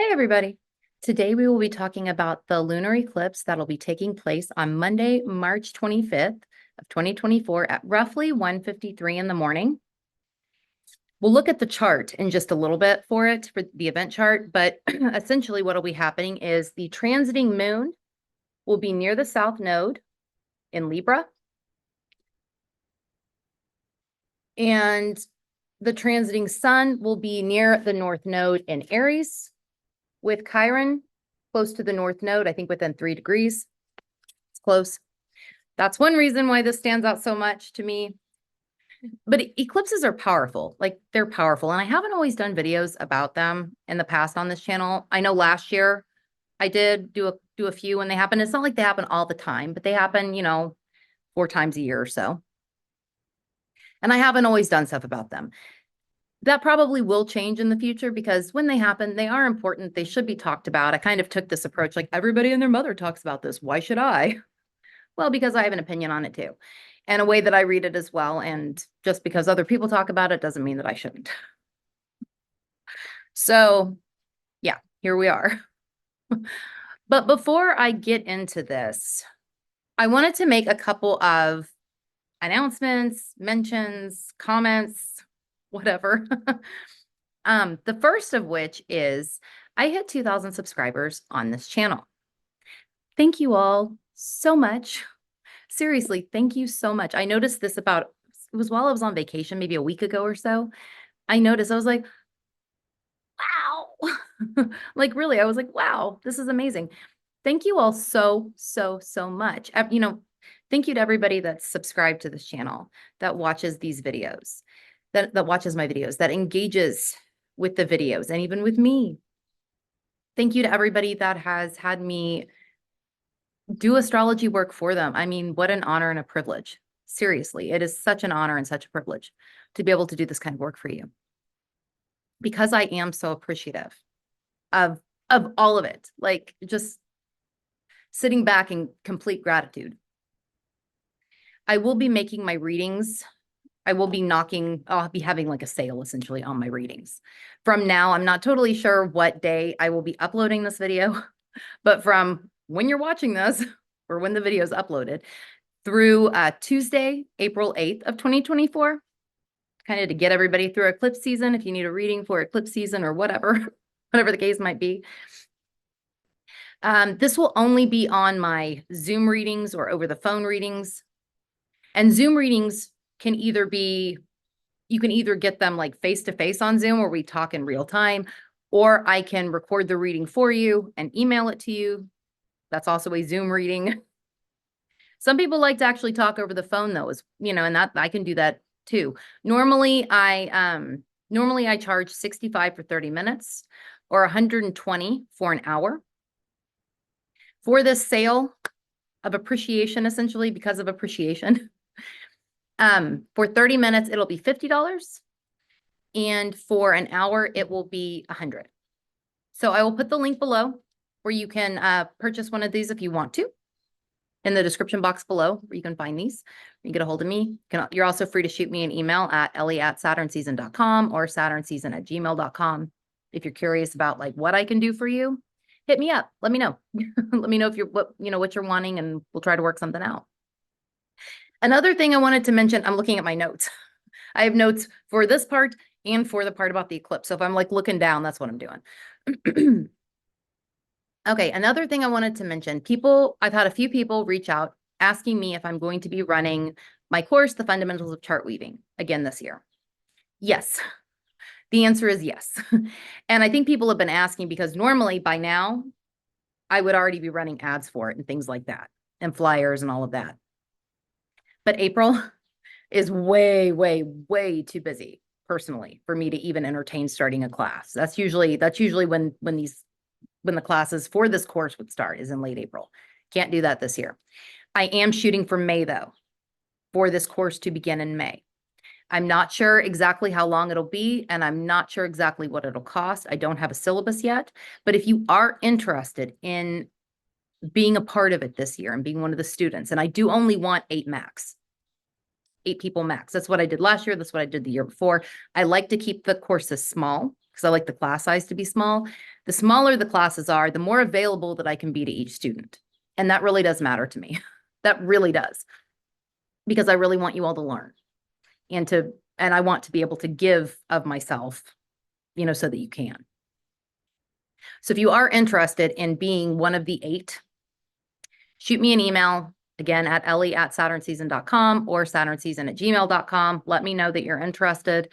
Hey everybody. Today we will be talking about the lunar eclipse that'll be taking place on Monday, March 25th of 2024 at roughly 1:53 in the morning. We'll look at the chart in just a little bit for the event chart, but essentially what will be happening is the transiting moon will be near the south node in Libra, and the transiting sun will be near the north node in Aries, with Chiron close to the north node, I think within 3 degrees. It's close. That's one reason why this stands out so much to me. But eclipses are powerful. Like, they're powerful. And I haven't always done videos about them in the past on this channel. I know last year I did do a few when they happen. It's not like they happen all the time, but they happen, 4 times a year or so. And I haven't always done stuff about them. That probably will change in the future because when they happen, they are important. They should be talked about. I kind of took this approach, like, everybody and their mother talks about this. Why should I? Well, because I have an opinion on it too, and a way that I read it as well. And just because other people talk about it doesn't mean that I shouldn't. So yeah, here we are. But before I get into this, I wanted to make a couple of announcements, mentions, comments, whatever. The first of which is I hit 2,000 subscribers on this channel. Thank you all so much. Seriously, thank you so much. I noticed this it was while I was on vacation, maybe a week ago or so. I noticed, I was like, wow. Like, really, I was like, wow, this is amazing. Thank you all so, so, so much. Thank you to everybody that's subscribed to this channel, that watches these videos, that watches my videos, that engages with the videos and even with me. Thank you to everybody that has had me do astrology work for them. I mean, what an honor and a privilege. Seriously, it is such an honor and such a privilege to be able to do this kind of work for you, because I am so appreciative of all of it. Like, just sitting back in complete gratitude. I will be making my readings. I'll be having like a sale essentially on my readings. From now, I'm not totally sure what day I will be uploading this video, but from when you're watching this or when the video is uploaded through Tuesday, April 8th of 2024, kind of to get everybody through eclipse season, if you need a reading for eclipse season or whatever, whatever the case might be. This will only be on my Zoom readings or over the phone readings. And Zoom readings can either be, you can either get them like face-to-face on Zoom where we talk in real time, or I can record the reading for you and email it to you. That's also a Zoom reading. Some people like to actually talk over the phone though, and that I can do that too. Normally I charge $65 for 30 minutes or $120 for an hour. For this sale of appreciation, essentially because of appreciation, for 30 minutes, it'll be $50. And for an hour, it will be $100. So I will put the link below where you can purchase one of these if you want to, in the description box below where you can find these. You can get a hold of me. You're also free to shoot me an email at ellie@saturnseason.com or saturnseason@gmail.com. If you're curious about like what I can do for you, hit me up. Let me know. Let me know what you're wanting, and we'll try to work something out. Another thing I wanted to mention, I'm looking at my notes. I have notes for this part and for the part about the eclipse. So if I'm like looking down, that's what I'm doing. Okay, another thing I wanted to mention, I've had a few people reach out asking me if I'm going to be running my course, The Fundamentals of Chart Weaving, again this year. Yes, the answer is yes. And I think people have been asking because normally by now, I would already be running ads for it and things like that, and flyers and all of that. But April is way, way, way too busy personally for me to even entertain starting a class. That's usually when the classes for this course would start, is in late April. Can't do that this year. I am shooting for May though, for this course to begin in May. I'm not sure exactly how long it'll be, and I'm not sure exactly what it'll cost. I don't have a syllabus yet, but if you are interested in being a part of it this year and being one of the students, and I do only want 8 people max. That's what I did last year. That's what I did the year before. I like to keep the courses small because I like the class size to be small. The smaller the classes are, the more available that I can be to each student. And that really does matter to me. That really does. Because I really want you all to learn and I want to be able to give of myself, so that you can. So if you are interested in being one of the 8, shoot me an email again at ellie@saturnseason.com or saturnseason@gmail.com. Let me know that you're interested.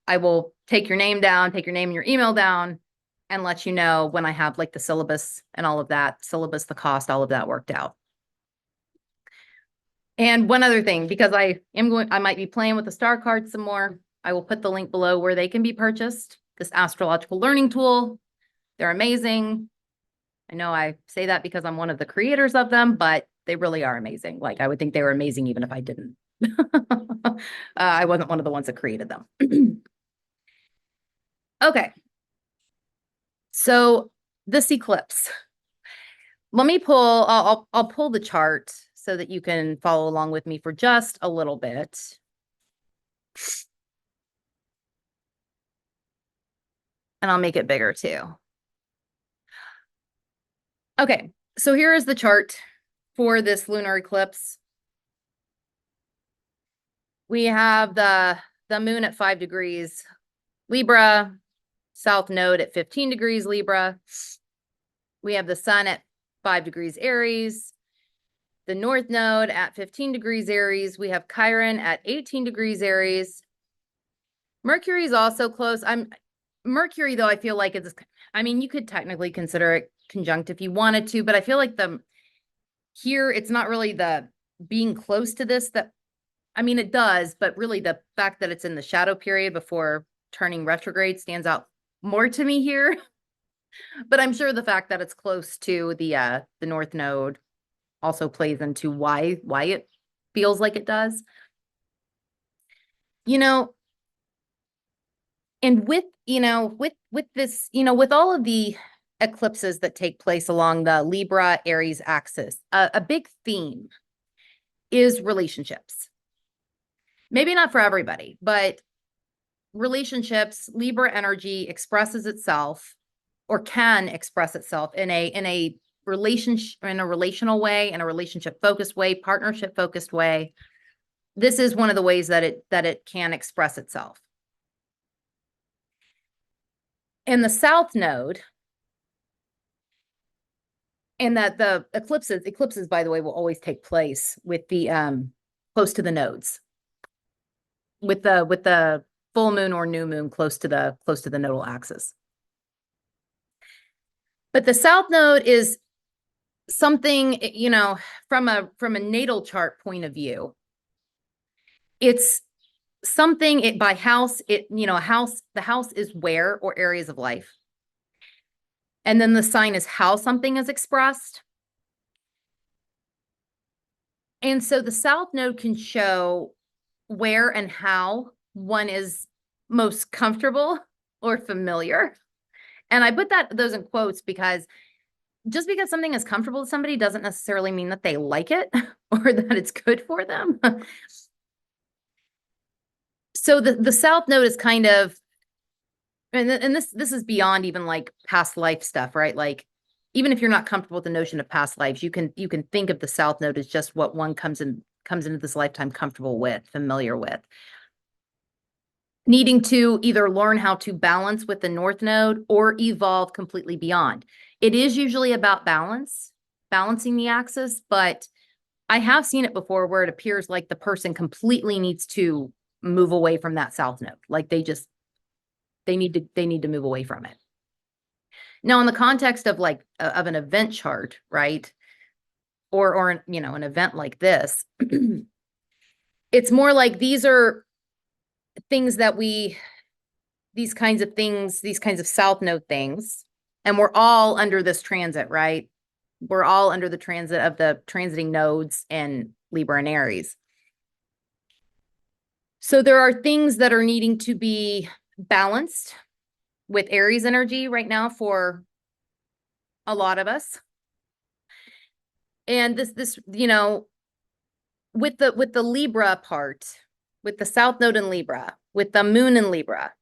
I will take your name down, take your name and your email down, and let you know when I have like the syllabus and all of that, the cost, all of that worked out. And one other thing, because I might be playing with the star cards some more. I will put the link below where they can be purchased. This astrological learning tool. They're amazing. I know I say that because I'm one of the creators of them, but they really are amazing. Like I would think they were amazing even if I didn't. I wasn't one of the ones that created them. Okay. So this eclipse. Let me pull, I'll pull the chart so that you can follow along with me for just a little bit. And I'll make it bigger too. Okay, so here is the chart for this lunar eclipse. We have the moon at 5 degrees Libra, south node at 15 degrees Libra. We have the sun at 5 degrees Aries, the north node at 15 degrees Aries. We have Chiron at 18 degrees Aries. Mercury is also close. Mercury, though, I feel like it's, you could technically consider it conjunct if you wanted to, but I feel like here, it's not really the being close to this it does, but really the fact that it's in the shadow period before turning retrograde stands out more to me here. But I'm sure the fact that it's close to the north node also plays into why it feels like it does. And with this, with all of the eclipses that take place along the Libra Aries axis, a big theme is relationships. Maybe not for everybody, but relationships, Libra energy expresses itself or can express itself in a relationship, in a relational way, in a relationship focused way, partnership focused way. This is one of the ways that it can express itself. In the south node, and that the eclipses, by the way, will always take place with the close to the nodes, with the full moon or new moon close to the nodal axis. But the south node is something, from a natal chart point of view. It's something by house, the house is where or areas of life. And then the sign is how something is expressed. And so the south node can show where and how one is most comfortable or familiar. And I put those in quotes because just because something is comfortable to somebody doesn't necessarily mean that they like it or that it's good for them. So the south node is kind of, and this is beyond even like past life stuff, right? Like even if you're not comfortable with the notion of past lives, you can think of the south node as just what one comes into this lifetime comfortable with, familiar with. Needing to either learn how to balance with the north node or evolve completely beyond. It is usually about balancing the axis, but I have seen it before where it appears like the person completely needs to move away from that south node. Like they need to move away from it. Now, in the context of of an event chart, right? Or an event like this, it's more like these are things that these kinds of south node things, and we're all under this transit, right? We're all under the transit of the transiting nodes in Libra and Aries. So there are things that are needing to be balanced with Aries energy right now for a lot of us. And this with the Libra part, with the south node in Libra, with the moon in Libra,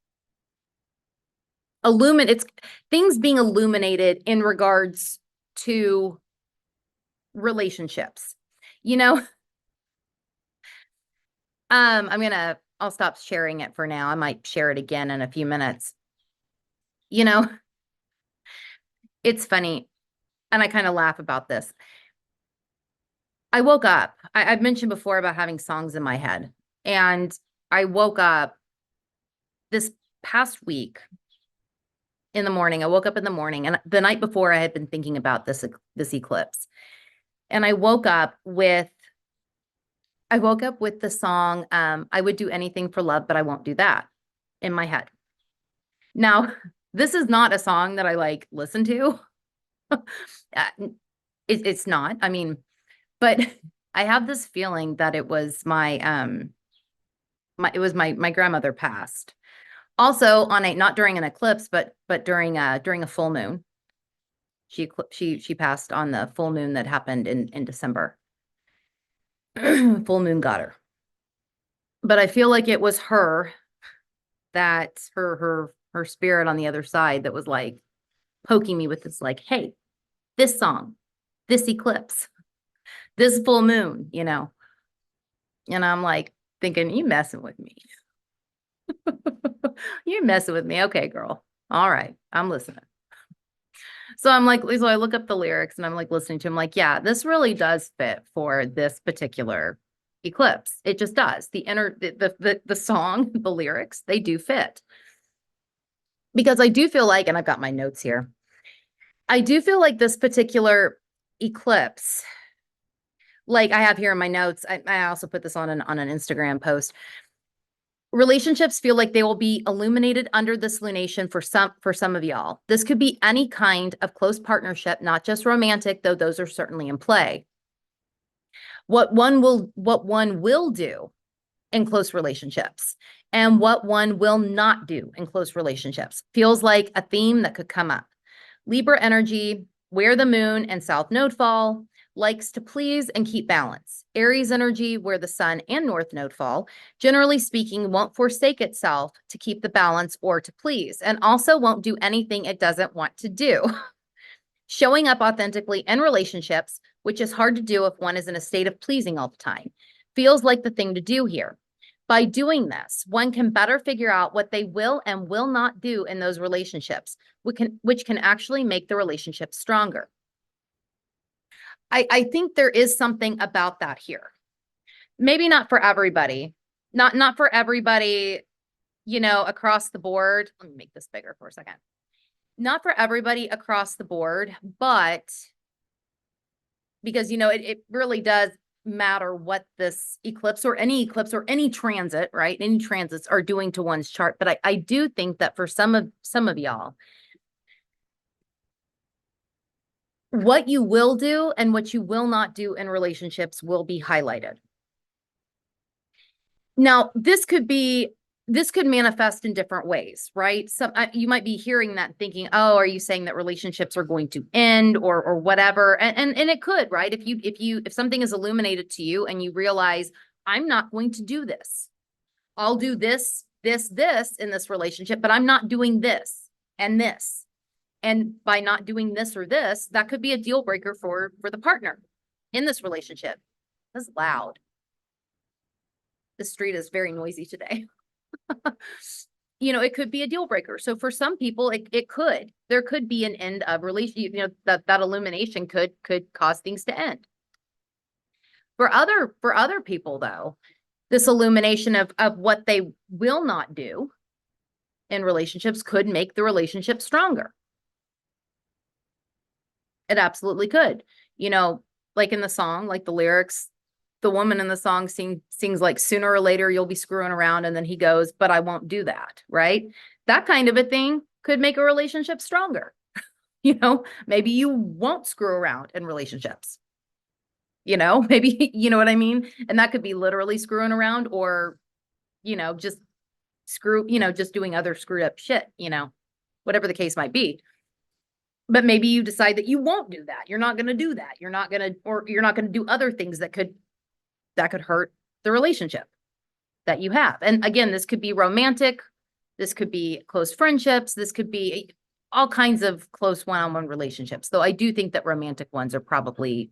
it's things being illuminated in regards to relationships. You know, I'll stop sharing it for now. I might share it again in a few minutes. You know, it's funny, and I kind of laugh about this. I woke up. I've mentioned before about having songs in my head, and I woke up this past week in the morning. I woke up in the morning, and the night before I had been thinking about this eclipse. And I woke up with the song, I would do anything for love, but I won't do that, in my head. Now, this is not a song that I like listen to. It's not. I mean, but I have this feeling that it was my grandmother passed. Also on not during an eclipse, but during a full moon. She passed on the full moon that happened in December. Full moon got her. But I feel like it was her, that her spirit on the other side that was like poking me with this, like, hey, this song, this eclipse, this full moon, you know. And I'm like thinking, you messing with me. You're messing with me. Okay, girl. All right. I'm listening. So I'm like, so I look up the lyrics and I'm like listening to them, like, yeah, this really does fit for this particular eclipse. It just does. The song, the lyrics, they do fit. Because I do feel like, and I've got my notes here, I do feel like this particular eclipse, like I have here in my notes, I also put this on an Instagram post. Relationships feel like they will be illuminated under this lunation for some of y'all. This could be any kind of close partnership, not just romantic, though those are certainly in play. What one will do in close relationships and what one will not do in close relationships feels like a theme that could come up. Libra energy, where the moon and south node fall, likes to please and keep balance. Aries energy, where the sun and north node fall, generally speaking, won't forsake itself to keep the balance or to please, and also won't do anything it doesn't want to do. Showing up authentically in relationships, which is hard to do if one is in a state of pleasing all the time, feels like the thing to do here. By doing this, one can better figure out what they will and will not do in those relationships, which can actually make the relationship stronger. I think there is something about that here. Maybe not for everybody, not for everybody, you know, across the board. Let me make this bigger for a second. Not for everybody across the board, but because, you know, it really does matter what this eclipse or any transit, right? Any transits are doing to one's chart. But I do think that for some of y'all, what you will do and what you will not do in relationships will be highlighted. Now, this could manifest in different ways, right? You might be hearing that thinking, oh, are you saying that relationships are going to end or whatever? And it could, right? If something is illuminated to you and you realize, I'm not going to do this. I'll do this in this relationship, but I'm not doing this and this. And by not doing this or this, that could be a deal breaker for the partner in this relationship. That's loud. The street is very noisy today. You know, it could be a deal breaker. So for some people, there could be an end of relationship, you know, that illumination could cause things to end. For other people, though, this illumination of what they will not do in relationships could make the relationship stronger. It absolutely could. You know, like in the song, like the lyrics, the woman in the song sings like, sooner or later you'll be screwing around, and then he goes, but I won't do that, right? That kind of a thing could make a relationship stronger. You know, maybe you won't screw around in relationships. You know, maybe, you know what I mean? And that could be literally screwing around, or, you know, just just doing other screwed up shit, you know, whatever the case might be. But maybe you decide that you won't do that. You're not going to do that. You're not going to do other things that could hurt the relationship that you have. And again, this could be romantic This could be close friendships. This could be all kinds of close one-on-one relationships. Though I do think that romantic ones are probably,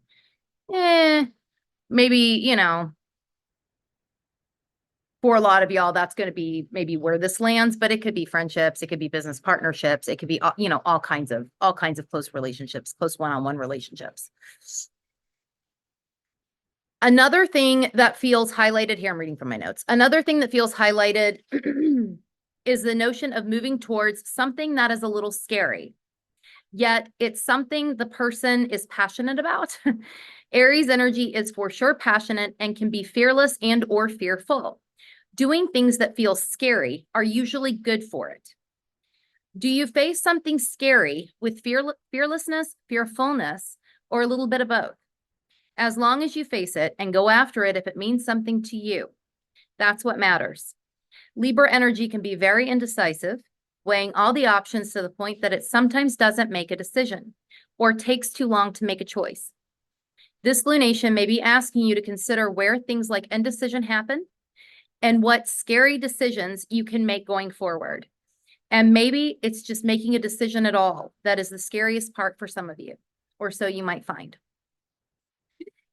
maybe, for a lot of y'all, that's going to be maybe where this lands, but it could be friendships, it could be business partnerships, it could be, all kinds of close relationships, close one-on-one relationships. Another thing that feels highlighted here, I'm reading from my notes. Another thing that feels highlighted is the notion of moving towards something that is a little scary, yet it's something the person is passionate about. Aries energy is for sure passionate and can be fearless and or fearful. Doing things that feel scary are usually good for it. Do you face something scary with fearlessness, fearfulness, or a little bit of both? As long as you face it and go after it if it means something to you, that's what matters. Libra energy can be very indecisive, weighing all the options to the point that it sometimes doesn't make a decision or takes too long to make a choice. This lunation may be asking you to consider where things like indecision happen and what scary decisions you can make going forward. And maybe it's just making a decision at all that is the scariest part for some of you, or so you might find.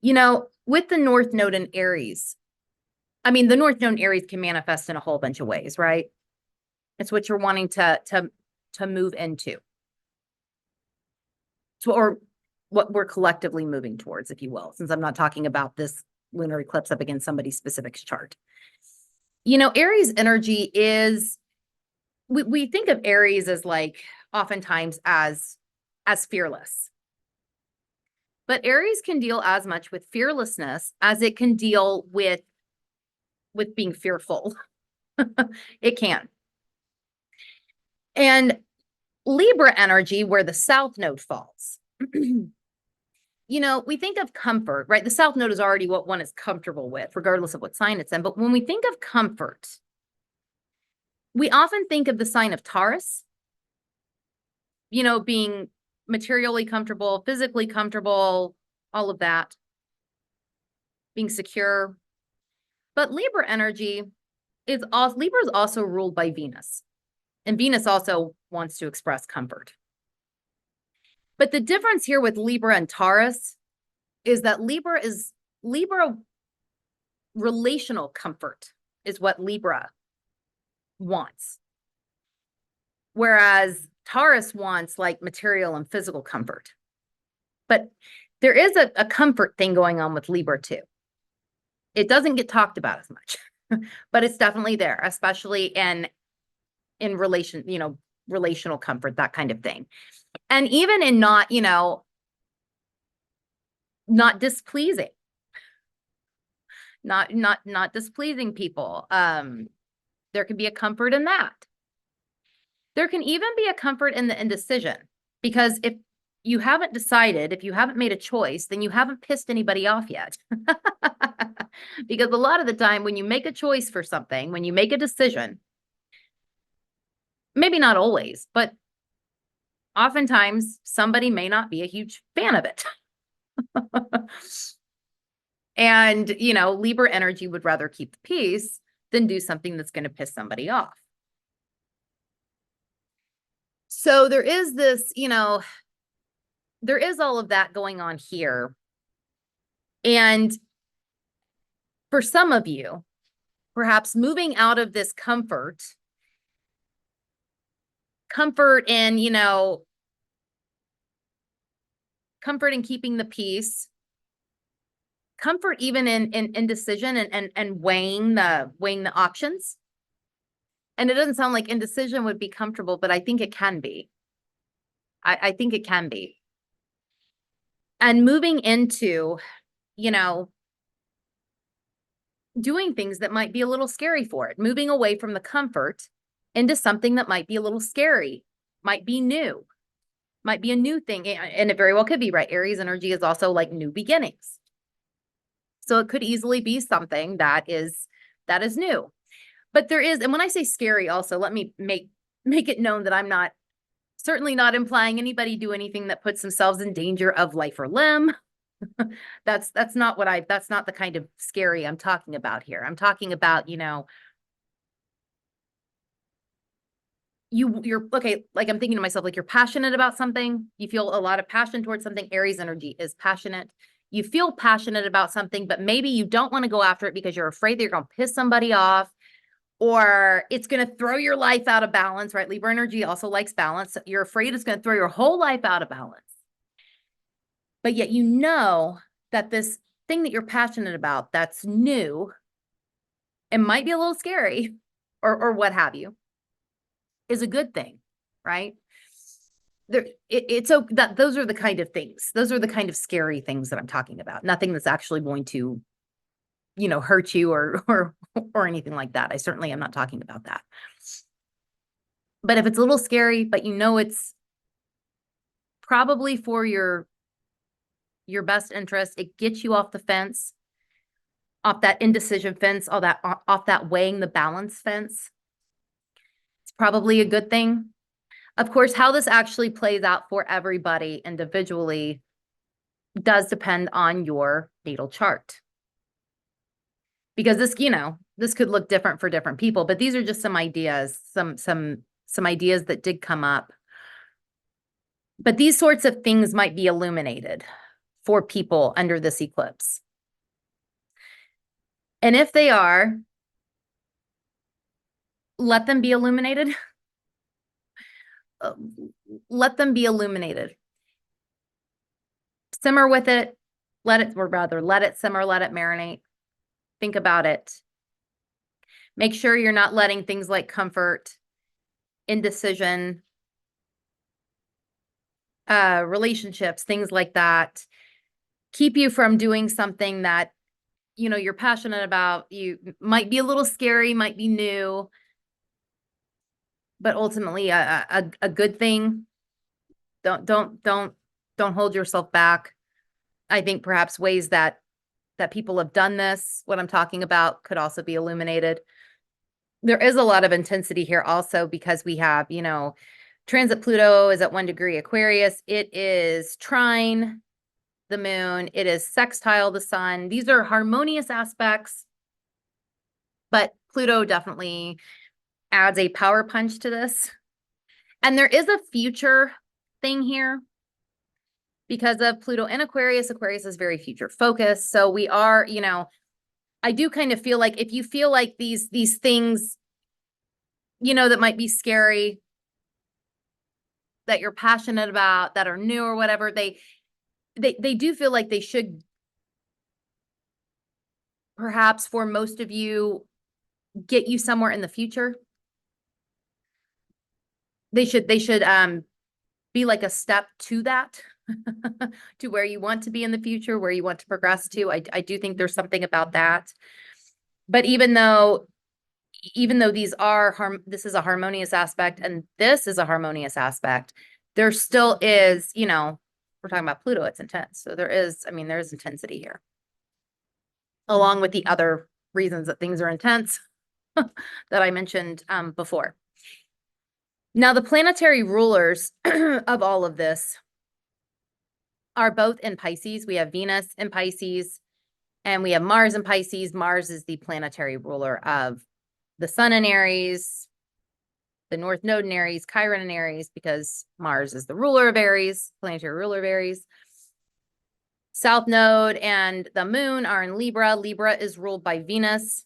With the North Node in Aries, the North Node in Aries can manifest in a whole bunch of ways, right? It's what you're wanting to move into. Or what we're collectively moving towards, if you will, since I'm not talking about this lunar eclipse up against somebody's specific chart. Aries energy is, we think of Aries as oftentimes as fearless. But Aries can deal as much with fearlessness as it can deal with being fearful. It can. And Libra energy, where the South Node falls, we think of comfort, right? The South Node is already what one is comfortable with, regardless of what sign it's in. But when we think of comfort, we often think of the sign of Taurus, being materially comfortable, physically comfortable, all of that, being secure. But Libra energy Libra is also ruled by Venus, and Venus also wants to express comfort. But the difference here with Libra and Taurus is that Libra relational comfort is what Libra wants. Whereas Taurus wants material and physical comfort. But there is a comfort thing going on with Libra too. It doesn't get talked about as much, but it's definitely there, especially in relational comfort, that kind of thing. And even in not displeasing, not displeasing people. There can be a comfort in that. There can even be a comfort in the indecision, because if you haven't decided, if you haven't made a choice, then you haven't pissed anybody off yet. Because a lot of the time when you make a choice for something, when you make a decision, maybe not always, but oftentimes somebody may not be a huge fan of it. And, Libra energy would rather keep the peace than do something that's going to piss somebody off. So there is this, there is all of that going on here. And for some of you, perhaps moving out of this comfort in, comfort in keeping the peace, comfort even in indecision and weighing the options. And it doesn't sound like indecision would be comfortable, but I think it can be. I think it can be. And moving into, doing things that might be a little scary for it, moving away from the comfort into something that might be a little scary, might be new, might be a new thing. And it very well could be, right? Aries energy is also like new beginnings. So it could easily be something that is new. But there is, and when I say scary also, let me make it known that I'm certainly not implying anybody do anything that puts themselves in danger of life or limb. That's not the kind of scary I'm talking about here. I'm talking about, you're okay, like I'm thinking to myself, like you're passionate about something, you feel a lot of passion towards something. Aries energy is passionate. You feel passionate about something, but maybe you don't want to go after it because you're afraid that you're going to piss somebody off or it's going to throw your life out of balance, right? Libra energy also likes balance. You're afraid it's going to throw your whole life out of balance. But yet you know that this thing that you're passionate about that's new, it might be a little scary or what have you, is a good thing, right? It's so that those are the kind of things. Those are the kind of scary things that I'm talking about. Nothing that's actually going to, hurt you or anything like that. I certainly am not talking about that. But if it's a little scary, but it's probably for your best interest, it gets you off the fence, off that indecision fence, off that weighing the balance fence. It's probably a good thing. Of course, how this actually plays out for everybody individually does depend on your natal chart. Because this could look different for different people, but these are just some ideas, some ideas that did come up. But these sorts of things might be illuminated for people under this eclipse. And if they are, let them be illuminated. Let them be illuminated. Simmer with it. Let it simmer, let it marinate. Think about it. Make sure you're not letting things like comfort, indecision, relationships, things like that, keep you from doing something that, you're passionate about. You might be a little scary, might be new, but ultimately a good thing. Don't hold yourself back. I think perhaps ways that people have done this, what I'm talking about, could also be illuminated. There is a lot of intensity here also because we have, transit Pluto is at 1 degree Aquarius. It is trine the moon. It is sextile the sun. These are harmonious aspects, but Pluto definitely adds a power punch to this. And there is a future thing here because of Pluto in Aquarius. Aquarius is very future focused. So we are, I do kind of feel like if you feel like these things, that might be scary, that you're passionate about, that are new or whatever, they do feel like they should, perhaps for most of you, get you somewhere in the future. They should be like a step to that, to where you want to be in the future, where you want to progress to. I do think there's something about that. But even though this is a harmonious aspect and this is a harmonious aspect, there still is, we're talking about Pluto, it's intense. So there is intensity here, along with the other reasons that things are intense that I mentioned before. Now, the planetary rulers of all of this are both in Pisces. We have Venus in Pisces and we have Mars in Pisces. Mars is the planetary ruler of the sun in Aries, the North Node in Aries, Chiron in Aries, because Mars is the ruler of Aries, planetary ruler of Aries. South Node and the moon are in Libra. Libra is ruled by Venus.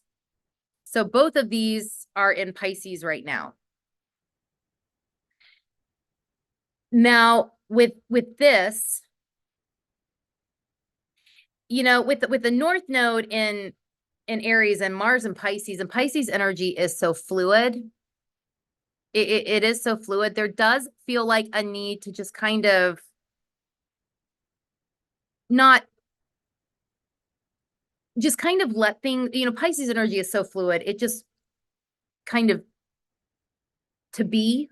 So both of these are in Pisces right now. Now, with this, with the North Node in Aries and Mars in Pisces energy is so fluid. It is so fluid. There does feel like a need to just kind of let things, Pisces energy is so fluid. It just kind of to be.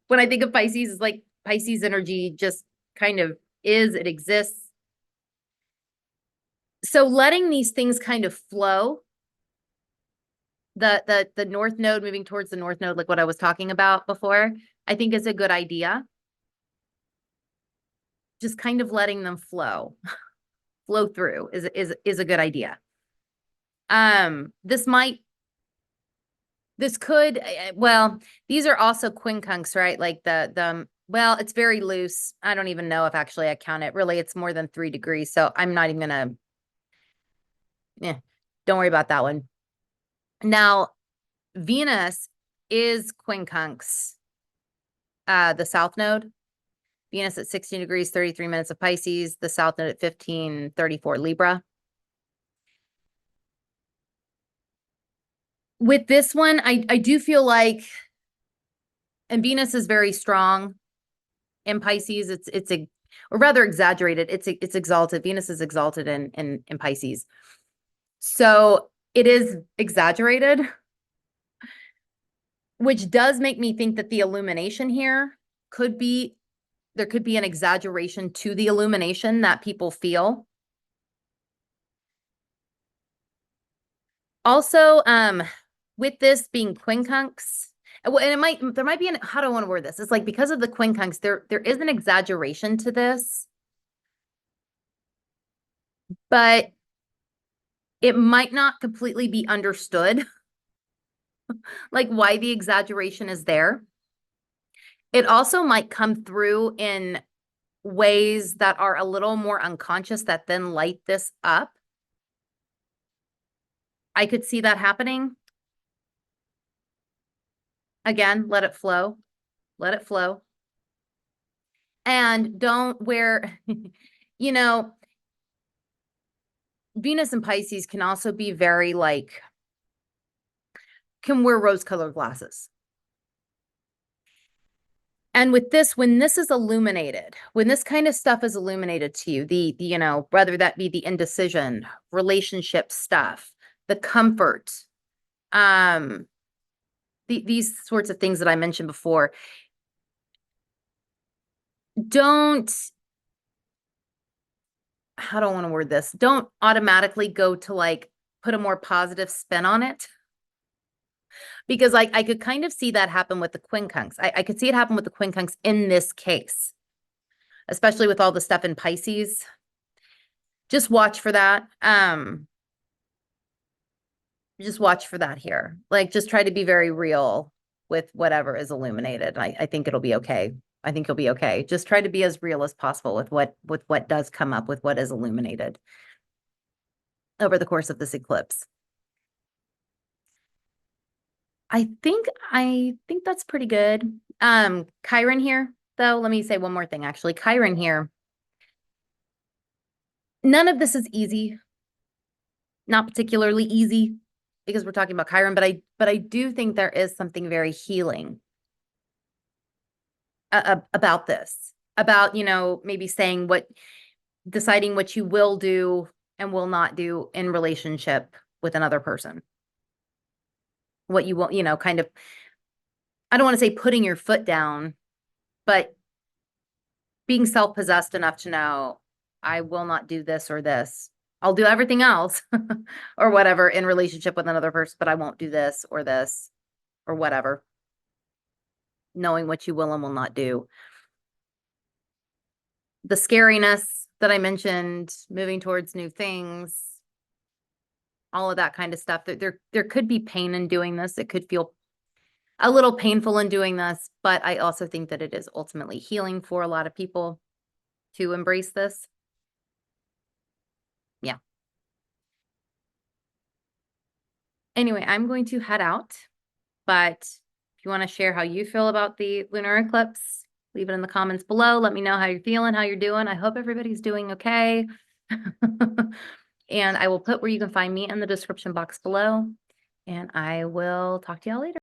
When I think of Pisces, it's like Pisces energy just kind of it exists. So letting these things kind of flow, the North Node moving towards the North Node, like what I was talking about before, I think is a good idea. Just kind of letting them flow through is a good idea. This might This could, well, these are also quincunx, right? Like well, it's very loose. I don't even know if actually I count it. Really, it's more than 3 degrees. So I'm not even gonna, don't worry about that one. Now, Venus is quincunx, the south node. Venus at 16 degrees, 33 minutes of Pisces, the south node at 15:34 Libra. With this one, I do feel like, and Venus is very strong in Pisces. Or rather exaggerated. It's exalted. Venus is exalted in Pisces. So it is exaggerated, which does make me think that the illumination here there could be an exaggeration to the illumination that people feel. Also, with this being quincunx, and there might be how do I want to word this? It's like, because of the quincunx, there is an exaggeration to this, but it might not completely be understood, like why the exaggeration is there. It also might come through in ways that are a little more unconscious that then light this up. I could see that happening. Again, let it flow. Let it flow. And don't wear, you know, Venus and Pisces can also be very like, can wear rose-colored glasses. And with this, when this is illuminated, when this kind of stuff is illuminated to you, whether that be the indecision, relationship stuff, the comfort, these sorts of things that I mentioned before, how do I want to word this? Don't automatically go to like put a more positive spin on it. Because I could kind of see that happen with the quincunx. I could see it happen with the quincunx in this case, especially with all the stuff in Pisces. Just watch for that. Just watch for that here. Like, just try to be very real with whatever is illuminated. I think it'll be okay. I think you'll be okay. Just try to be as real as possible with what does come up, with what is illuminated over the course of this eclipse. I think that's pretty good. Chiron here, though, let me say one more thing, actually. Chiron here. None of this is easy. Not particularly easy, because we're talking about Chiron, but I do think there is something very healing about this. About, maybe deciding what you will do and will not do in relationship with another person. What you will, kind of, I don't want to say putting your foot down, but being self-possessed enough to know, I will not do this or this. I'll do everything else or whatever in relationship with another person, but I won't do this or whatever. Knowing what you will and will not do. The scariness that I mentioned, moving towards new things, all of that kind of stuff. There could be pain in doing this. It could feel a little painful in doing this, but I also think that it is ultimately healing for a lot of people to embrace this. Yeah. Anyway, I'm going to head out, but if you want to share how you feel about the lunar eclipse, leave it in the comments below. Let me know how you're feeling, how you're doing. I hope everybody's doing okay. And I will put where you can find me in the description box below. And I will talk to y'all later.